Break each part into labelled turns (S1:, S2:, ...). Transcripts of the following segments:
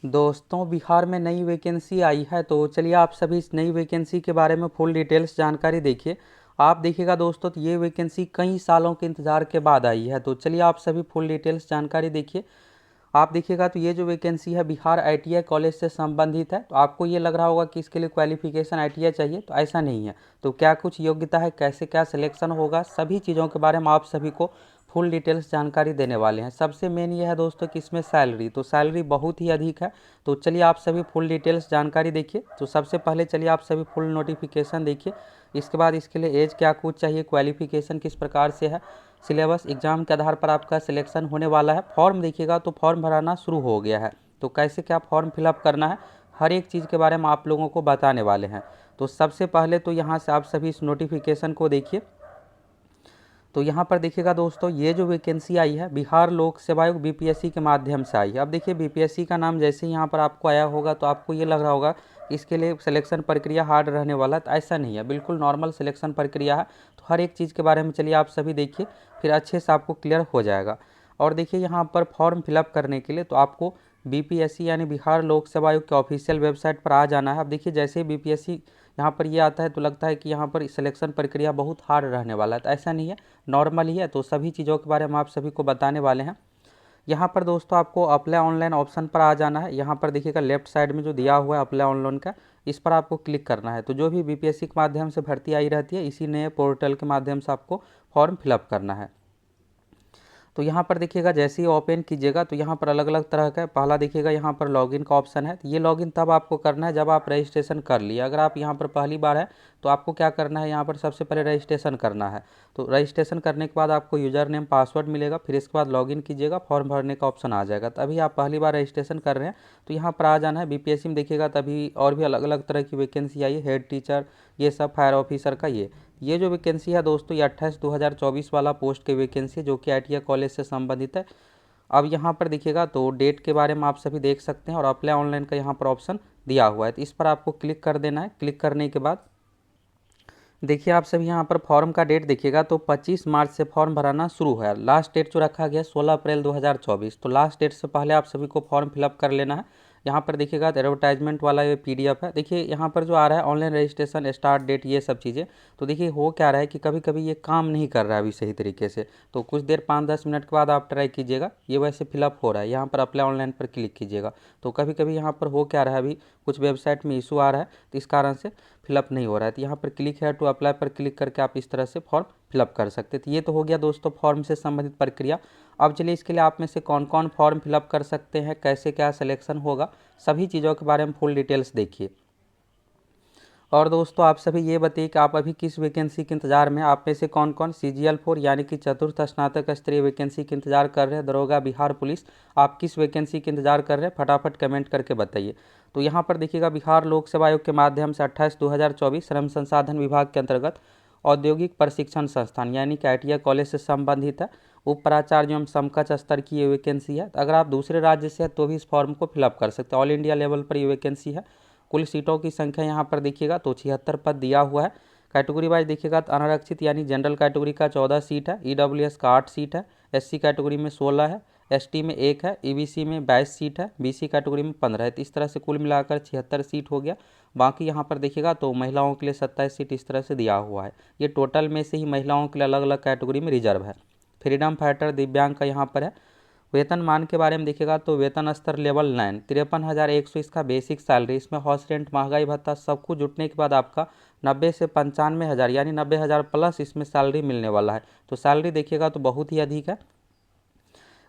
S1: दोस्तों, बिहार में नई वैकेंसी आई है, तो चलिए आप सभी इस नई वैकेंसी के बारे में फुल डिटेल्स जानकारी देखिए। आप देखिएगा दोस्तों, तो ये वैकेंसी कई सालों के इंतजार के बाद आई है, तो चलिए आप सभी फुल डिटेल्स जानकारी देखिए। आप देखिएगा तो ये जो वैकेंसी है बिहार आईटीआई कॉलेज से संबंधित है। तो आपको ये लग रहा होगा कि इसके लिए क्वालिफिकेशन आईटीआई चाहिए, तो ऐसा नहीं है। तो क्या कुछ योग्यता है, कैसे क्या सिलेक्शन होगा, सभी चीज़ों के बारे में आप सभी को फुल डिटेल्स जानकारी देने वाले हैं। सबसे मेन ये है दोस्तों कि इसमें सैलरी, तो सैलरी बहुत ही अधिक है। तो चलिए आप सभी फुल डिटेल्स जानकारी देखिए। तो सबसे पहले चलिए आप सभी फुल नोटिफिकेशन देखिए। इसके बाद इसके लिए एज क्या कुछ चाहिए, क्वालिफिकेशन किस प्रकार से है, सिलेबस, एग्जाम के आधार पर आपका सिलेक्शन होने वाला है। फॉर्म देखिएगा तो फॉर्म भराना शुरू हो गया है। तो कैसे क्या फॉर्म फिलअप करना है, हर एक चीज़ के बारे में आप लोगों को बताने वाले हैं। तो सबसे पहले तो यहाँ से आप सभी इस नोटिफिकेशन को देखिए। तो यहाँ पर देखिएगा दोस्तों, ये जो वैकेंसी आई है बिहार लोक सेवा आयोग बीपीएससी के माध्यम से आई है। अब देखिए बीपीएससी का नाम जैसे ही यहाँ पर आपको आया होगा तो आपको ये लग रहा होगा कि इसके लिए सिलेक्शन प्रक्रिया हार्ड रहने वाला है, तो ऐसा नहीं है, बिल्कुल नॉर्मल सिलेक्शन प्रक्रिया है। तो हर एक चीज़ के बारे में चलिए आप सभी देखिए, फिर अच्छे से आपको क्लियर हो जाएगा। और देखिए यहाँ पर फॉर्म फिलअप करने के लिए तो आपको बीपीएससी यानी बिहार लोक सेवा आयोग के ऑफिशियल वेबसाइट पर आ जाना है। अब देखिए जैसे ही बीपीएससी यहाँ पर ये आता है तो लगता है कि यहाँ पर सिलेक्शन प्रक्रिया बहुत हार्ड रहने वाला है, तो ऐसा नहीं है, नॉर्मल ही है। तो सभी चीज़ों के बारे में आप सभी को बताने वाले हैं। यहाँ पर दोस्तों आपको अप्लाई ऑनलाइन ऑप्शन पर आ जाना है। यहाँ पर देखिएगा लेफ्ट साइड में जो दिया हुआ है अप्लाई ऑनलाइन का, इस पर आपको क्लिक करना है। तो जो भी बीपीएससी के माध्यम से भर्ती आई रहती है, इसी नए पोर्टल के माध्यम से आपको फॉर्म फिलअप करना है। तो यहाँ पर देखिएगा जैसे ही ओपन कीजिएगा तो यहाँ पर अलग अलग तरह का, पहला देखिएगा यहाँ पर लॉगिन का ऑप्शन है। तो ये लॉगिन तब आपको करना है जब आप रजिस्ट्रेशन कर लिए। अगर आप यहाँ पर पहली बार है तो आपको क्या करना है, यहाँ पर सबसे पहले रजिस्ट्रेशन करना है। तो रजिस्ट्रेशन करने के बाद आपको यूज़र नेम पासवर्ड मिलेगा, फिर इसके बाद लॉगिन कीजिएगा, फॉर्म भरने का ऑप्शन आ जाएगा। तभी आप पहली बार रजिस्ट्रेशन कर रहे हैं तो यहाँ पर आ जाना है। बीपीएससी में देखिएगा तभी और भी अलग अलग तरह की वैकेंसी आई है, हेड टीचर, ये सब, फायर ऑफिसर का। ये जो वैकेंसी है दोस्तों, ये 28/2024 वाला पोस्ट की वैकेंसी है जो कि आईटीआई कॉलेज से संबंधित है। अब यहाँ पर देखिएगा तो डेट के बारे में आप सभी देख सकते हैं और अप्लाई ऑनलाइन का यहाँ पर ऑप्शन दिया हुआ है, तो इस पर आपको क्लिक कर देना है। क्लिक करने के बाद देखिए आप सभी यहाँ पर फॉर्म का डेट देखिएगा तो 25 मार्च से फॉर्म भराना शुरू है। लास्ट डेट जो रखा गया 16 अप्रैल 2024, तो लास्ट डेट से पहले आप सभी को फॉर्म फिलअप कर लेना है। यहाँ पर देखिएगा तो एडवर्टाइजमेंट वाला ये पीडीएफ है। देखिए यहाँ पर जो आ रहा है ऑनलाइन रजिस्ट्रेशन, स्टार्ट डेट, ये सब चीज़ें। तो देखिए हो क्या रहा है कि कभी कभी ये काम नहीं कर रहा है अभी सही तरीके से, तो कुछ देर 5-10 मिनट के बाद आप ट्राई कीजिएगा। ये वैसे फिलअप हो रहा है, यहाँ पर अप्लाई ऑनलाइन पर क्लिक कीजिएगा। तो कभी कभी यहाँ पर हो क्या रहा है, अभी कुछ वेबसाइट में इशू आ रहा है तो इस कारण से फिलअप नहीं हो रहा है। तो यहाँ पर क्लिक है टू अप्लाई पर क्लिक करके आप इस तरह से फॉर्म फिलअप कर सकते हैं। तो ये तो हो गया दोस्तों फॉर्म से संबंधित प्रक्रिया। अब चलिए इसके लिए आप में से कौन कौन फॉर्म फिलअप कर सकते हैं, कैसे क्या सिलेक्शन होगा, सभी चीज़ों के बारे में फुल डिटेल्स देखिए। और दोस्तों आप सभी ये बताइए कि आप अभी किस वैकेंसी के इंतजार में, आप में से कौन कौन CGL4 यानी कि चतुर्थ स्नातक स्तरीय वैकेंसी के इंतजार कर रहे हैं, दरोगा, बिहार पुलिस, आप किस वैकेंसी के इंतजार कर रहे हैं, फटाफट कमेंट करके बताइए। तो यहाँ पर देखिएगा बिहार लोक सेवा आयोग के माध्यम से 28/2024 श्रम संसाधन विभाग के अंतर्गत औद्योगिक प्रशिक्षण संस्थान यानी कि आईटीआई कॉलेज से संबंधित है, उप प्राचार्य एवं समकक्ष स्तर की ये वैकेंसी है। अगर आप दूसरे राज्य से हैं तो भी इस फॉर्म को फिलअप कर सकते हैं, ऑल इंडिया लेवल पर ये वैकेंसी है। कुल सीटों की संख्या यहाँ पर देखिएगा तो 76 पद दिया हुआ है। कैटेगरी वाइज देखिएगा तो अनारक्षित यानी जनरल कैटेगरी का 14 सीट है, ईडब्ल्यूएस का 8 सीट है, एससी कैटेगरी में 16 है, एसटी में 1 है, ईबीसी में 22 सीट है, बीसी कैटेगरी में 15 है। तो इस तरह से कुल मिलाकर 76 सीट हो गया। बाकी यहाँ पर देखिएगा तो महिलाओं के लिए 27 सीट इस तरह से दिया हुआ है। ये टोटल में से ही महिलाओं के लिए अलग अलग कैटेगरी में रिजर्व है। फ्रीडम फाइटर दिव्यांग का यहाँ पर है। वेतनमान के बारे में देखिएगा तो वेतन स्तर लेवल 9 53,100 इसका बेसिक सैलरी, इसमें हाउस रेंट, महंगाई भत्ता सब कुछ जुटने के बाद आपका 90 से 95,000 यानी 90,000 प्लस इसमें सैलरी मिलने वाला है। तो सैलरी देखिएगा तो बहुत ही अधिक है।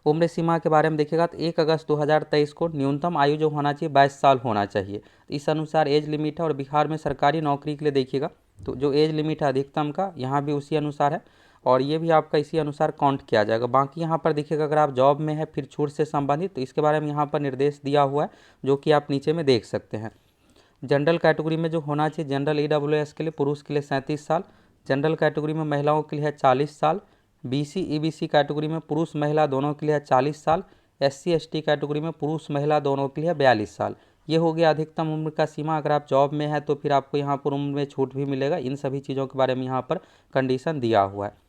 S1: उम्र सीमा के बारे में देखिएगा तो 1 अगस्त 2023 को न्यूनतम आयु जो होना चाहिए 22 साल होना चाहिए, तो इस अनुसार एज लिमिट है। और बिहार में सरकारी नौकरी के लिए देखिएगा तो जो एज लिमिट है अधिकतम का, यहाँ भी उसी अनुसार है और ये भी आपका इसी अनुसार काउंट किया जाएगा। बाकी यहाँ पर देखिएगा अगर आप जॉब में है फिर छूट से संबंधित, तो इसके बारे में यहाँ पर निर्देश दिया हुआ है जो कि आप नीचे में देख सकते हैं। जनरल कैटेगरी में जो होना चाहिए, जनरल ईडब्ल्यूएस के लिए पुरुष के लिए 37 साल, जनरल कैटेगरी में महिलाओं के लिए है 40 साल, बीसी ईबीसी कैटेगरी में पुरुष महिला दोनों के लिए है 40 साल, एससी एसटी कैटेगरी में पुरुष महिला दोनों के लिए है 42 साल। ये हो गया अधिकतम उम्र का सीमा। अगर आप जॉब में है तो फिर आपको यहाँ पर उम्र में छूट भी मिलेगा। इन सभी चीज़ों के बारे में यहाँ पर कंडीशन दिया हुआ है।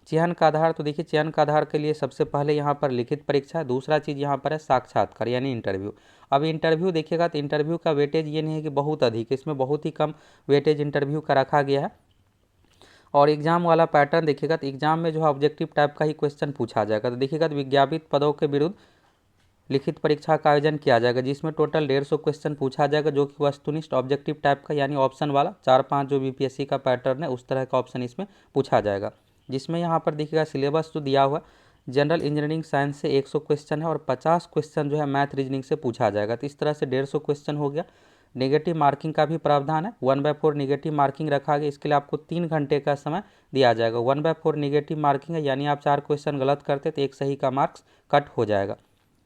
S1: चयन का आधार, तो देखिए चयन का आधार के लिए सबसे पहले यहाँ पर लिखित परीक्षा है, दूसरा चीज़ यहाँ पर है साक्षात्कार यानी इंटरव्यू। अब इंटरव्यू देखिएगा तो इंटरव्यू का वेटेज ये नहीं है कि बहुत अधिक, इसमें बहुत ही कम वेटेज इंटरव्यू का रखा गया है। और एग्जाम वाला पैटर्न देखिएगा तो एग्जाम में जो है ऑब्जेक्टिव टाइप का ही क्वेश्चन पूछा जाएगा। तो देखिएगा तो विज्ञापित पदों के विरुद्ध लिखित परीक्षा का आयोजन किया जाएगा, जिसमें टोटल 150 क्वेश्चन पूछा जाएगा, जो कि वस्तुनिष्ठ ऑब्जेक्टिव टाइप का यानी ऑप्शन वाला 4-5 जो बीपीएससी का पैटर्न है उस तरह का ऑप्शन इसमें पूछा जाएगा। जिसमें यहाँ पर देखिएगा सिलेबस जो दिया हुआ जनरल इंजीनियरिंग साइंस से 100 क्वेश्चन है और 50 क्वेश्चन जो है मैथ रीजनिंग से पूछा जाएगा। तो इस तरह से 150 क्वेश्चन हो गया। नेगेटिव मार्किंग का भी प्रावधान है, 1/4 नेगेटिव मार्किंग रखा गया। इसके लिए आपको 3 घंटे का समय दिया जाएगा। 1/4 नेगेटिव मार्किंग है, यानी आप 4 क्वेश्चन गलत करते तो एक सही का मार्क्स कट हो जाएगा।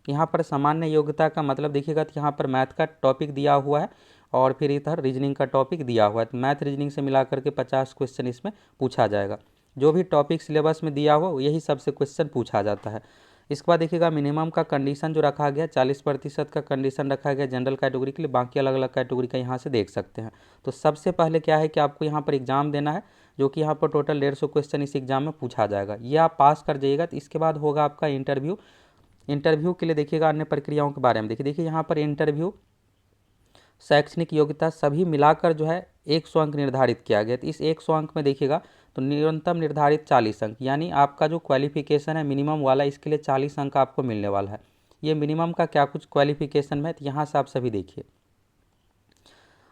S1: यहाँ पर सामान्य योग्यता का मतलब देखिएगा तो यहाँ पर मैथ का टॉपिक दिया हुआ है और फिर इधर रीजनिंग का टॉपिक दिया हुआ है। तो मैथ रीजनिंग से मिला करके 50 क्वेश्चन इसमें पूछा जाएगा। जो भी टॉपिक सिलेबस में दिया हुआ यही सबसे क्वेश्चन पूछा जाता है। इसके बाद देखिएगा मिनिमम का कंडीशन जो रखा गया 40% का कंडीशन रखा गया जनरल कैटेगरी के लिए, बाकी अलग अलग कैटेगरी का यहाँ से देख सकते हैं। तो सबसे पहले क्या है कि आपको यहाँ पर एग्जाम देना है, जो कि यहाँ पर टोटल 150 क्वेश्चन इस एग्जाम में पूछा जाएगा। ये आप पास कर जाइएगा तो इसके बाद होगा आपका इंटरव्यू। इंटरव्यू के लिए देखिएगा अन्य प्रक्रियाओं के बारे में देखिए यहाँ पर इंटरव्यू शैक्षणिक योग्यता सभी मिलाकर जो है 100 अंक निर्धारित किया गया। तो इस 100 अंक में देखिएगा तो न्यूनतम निर्धारित 40 अंक, यानी आपका जो क्वालिफिकेशन है मिनिमम वाला, इसके लिए 40 अंक आपको मिलने वाला है। ये मिनिमम का क्या कुछ क्वालिफिकेशन में है तो यहाँ से आप सभी देखिए।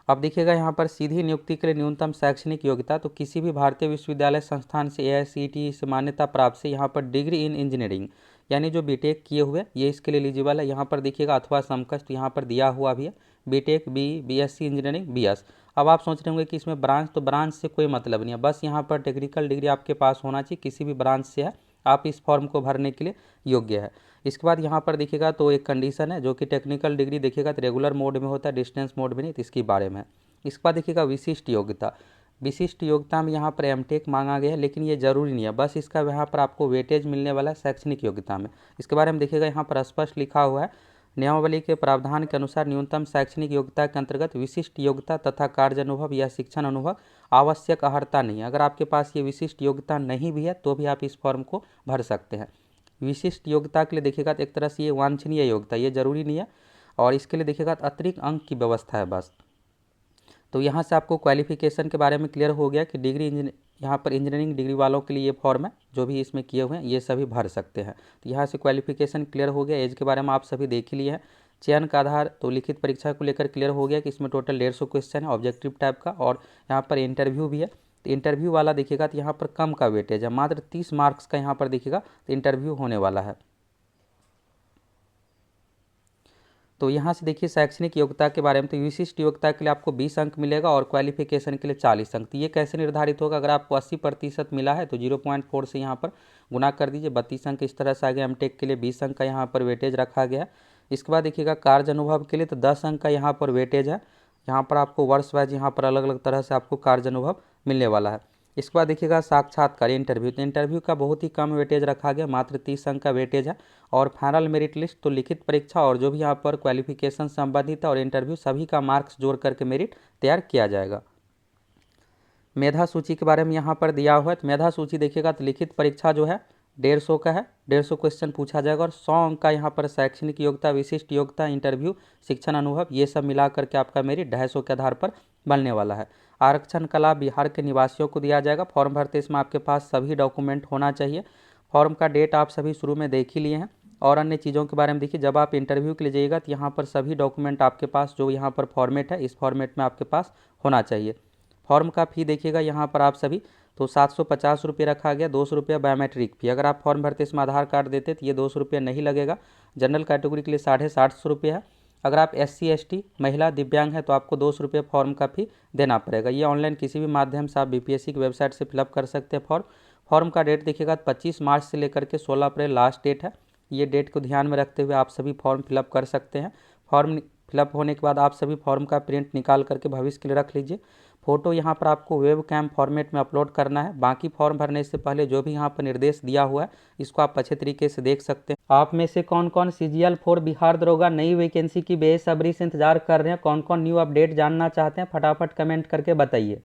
S1: अब देखिएगा यहाँ पर सीधी नियुक्ति के लिए न्यूनतम शैक्षणिक योग्यता, तो किसी भी भारतीय विश्वविद्यालय संस्थान से AICTE से मान्यता प्राप्त से यहाँ पर डिग्री इन इंजीनियरिंग यानी जो बीटेक किए हुए ये इसके लिए एलिजिबल है। यहाँ पर देखिएगा अथवा समकक्ष यहाँ पर दिया हुआ भी है, बीटेक, BSc इंजीनियरिंग, BS। अब आप सोच रहे होंगे कि इसमें ब्रांच, तो ब्रांच से कोई मतलब नहीं है, बस यहाँ पर टेक्निकल डिग्री आपके पास होना चाहिए, किसी भी ब्रांच से है आप इस फॉर्म को भरने के लिए योग्य है। इसके बाद यहाँ पर देखिएगा तो एक कंडीशन है, जो कि टेक्निकल डिग्री देखिएगा तो रेगुलर मोड में होता है, डिस्टेंस मोड में नहीं, तो इसके बारे में है। इसके बाद देखिएगा विशिष्ट योग्यता। विशिष्ट योग्यता में यहाँ पर एमटेक मांगा गया है, लेकिन ये जरूरी नहीं है, बस इसका यहाँ पर आपको वेटेज मिलने वाला है शैक्षणिक योग्यता में। इसके बारे में देखिएगा यहाँ पर स्पष्ट लिखा हुआ है, नियमावली के प्रावधान के अनुसार न्यूनतम शैक्षणिक योग्यता के अंतर्गत विशिष्ट योग्यता तथा कार्य अनुभव या शिक्षण अनुभव आवश्यक अर्हता नहीं है। अगर आपके पास ये विशिष्ट योग्यता नहीं भी है तो भी आप इस फॉर्म को भर सकते हैं। विशिष्ट योग्यता के लिए देखिएगा तो एक तरह से ये वांछनीय योग्यता, ये जरूरी नहीं है, और इसके लिए देखिएगा तो अतिरिक्त अंक की व्यवस्था है बस। तो यहाँ से आपको क्वालिफिकेशन के बारे में क्लियर हो गया कि डिग्री यहाँ पर इंजीनियरिंग डिग्री वालों के लिए ये फॉर्म है, जो भी इसमें किए हुए हैं ये सभी भर सकते हैं। तो यहाँ से क्वालिफिकेशन क्लियर हो गया। एज के बारे में आप सभी देख ही लिए हैं। चयन का आधार तो लिखित परीक्षा को लेकर क्लियर हो गया कि इसमें टोटल 150 क्वेश्चन है ऑब्जेक्टिव टाइप का, और यहाँ पर इंटरव्यू भी है। तो इंटरव्यू वाला देखिएगा तो यहाँ पर कम का वेटेज है, मात्र 30 मार्क्स का यहाँ पर देखिएगा तो इंटरव्यू होने वाला है। तो यहाँ से देखिए शैक्षणिक योग्यता के बारे में, तो विशिष्ट योग्यता के लिए आपको 20 अंक मिलेगा और क्वालिफिकेशन के लिए 40 अंक। तो ये कैसे निर्धारित होगा, अगर आपको 80% मिला है तो 0.4 से यहाँ पर गुना कर दीजिए, 32 अंक इस तरह से आ गया। एमटेक के लिए 20 अंक का यहाँ पर वेटेज रखा गया है। इसके बाद देखिएगा कार्य अनुभव के लिए तो 10 अंक का यहाँ पर वेटेज है। यहाँ पर आपको वर्ष वाइज यहाँ पर अलग अलग तरह से आपको कार्य अनुभव मिलने वाला है। इसके बाद देखिएगा साक्षात्कार इंटरव्यू, तो इंटरव्यू का बहुत ही कम वेटेज रखा गया, मात्र 30 अंक का वेटेज है। और फाइनल मेरिट लिस्ट तो लिखित परीक्षा और जो भी यहाँ पर क्वालिफिकेशन संबंधित है और इंटरव्यू सभी का मार्क्स जोड़ करके मेरिट तैयार किया जाएगा। मेधा सूची के बारे में यहाँ पर दिया हुआ है। तो मेधा सूची देखिएगा तो लिखित परीक्षा जो है 150 का है, 150 क्वेश्चन पूछा जाएगा और 100 अंक का यहाँ पर शैक्षणिक योग्यता, विशिष्ट योग्यता, इंटरव्यू, शिक्षण अनुभव, ये सब मिला करके आपका मेरिट 250 के आधार पर बनने वाला है। आरक्षण का लाभ बिहार के निवासियों को दिया जाएगा। फॉर्म भरते इसमें आपके पास सभी डॉक्यूमेंट होना चाहिए। फॉर्म का डेट आप सभी शुरू में देख ही लिए हैं। और अन्य चीज़ों के बारे में देखिए, जब आप इंटरव्यू के लिए जाइएगा तो यहाँ पर सभी डॉक्यूमेंट आपके पास, जो यहाँ पर फॉर्मेट है इस फॉर्मेट में आपके पास होना चाहिए। फॉर्म का फ़ी देखिएगा यहाँ पर आप सभी तो 750 रुपये रखा गया, 200 रुपया बायोमेट्रिक फ़ी। अगर आप फॉर्म भरते इसमें आधार कार्ड देते तो ये 200 रुपया नहीं लगेगा। जनरल कैटेगरी के लिए 750 रुपये है। अगर आप SC ST महिला दिव्यांग है तो आपको 200 रुपये फॉर्म का फ़ी देना पड़ेगा। ये ऑनलाइन किसी भी माध्यम से आप BPSC की वेबसाइट से फिलअप कर सकते हैं फॉर्म का डेट देखिएगा 25 मार्च से लेकर के 16 अप्रैल लास्ट डेट है। ये डेट को ध्यान में रखते हुए आप सभी फॉर्म फिलअप कर सकते हैं। फॉर्म फिलअप होने के बाद आप सभी फॉर्म का प्रिंट निकाल करके भविष्य के लिए रख लीजिए। फोटो यहाँ पर आपको वेब कैम फॉर्मेट में अपलोड करना है। बाकी फॉर्म भरने से पहले जो भी यहाँ पर निर्देश दिया हुआ है इसको आप अच्छे तरीके से देख सकते हैं। आप में से कौन कौन CGL 4 बिहार दरोगा नई वैकेंसी की बेसब्री से इंतजार कर रहे हैं, कौन कौन न्यू अपडेट जानना चाहते हैं, फटाफट कमेंट करके बताइए।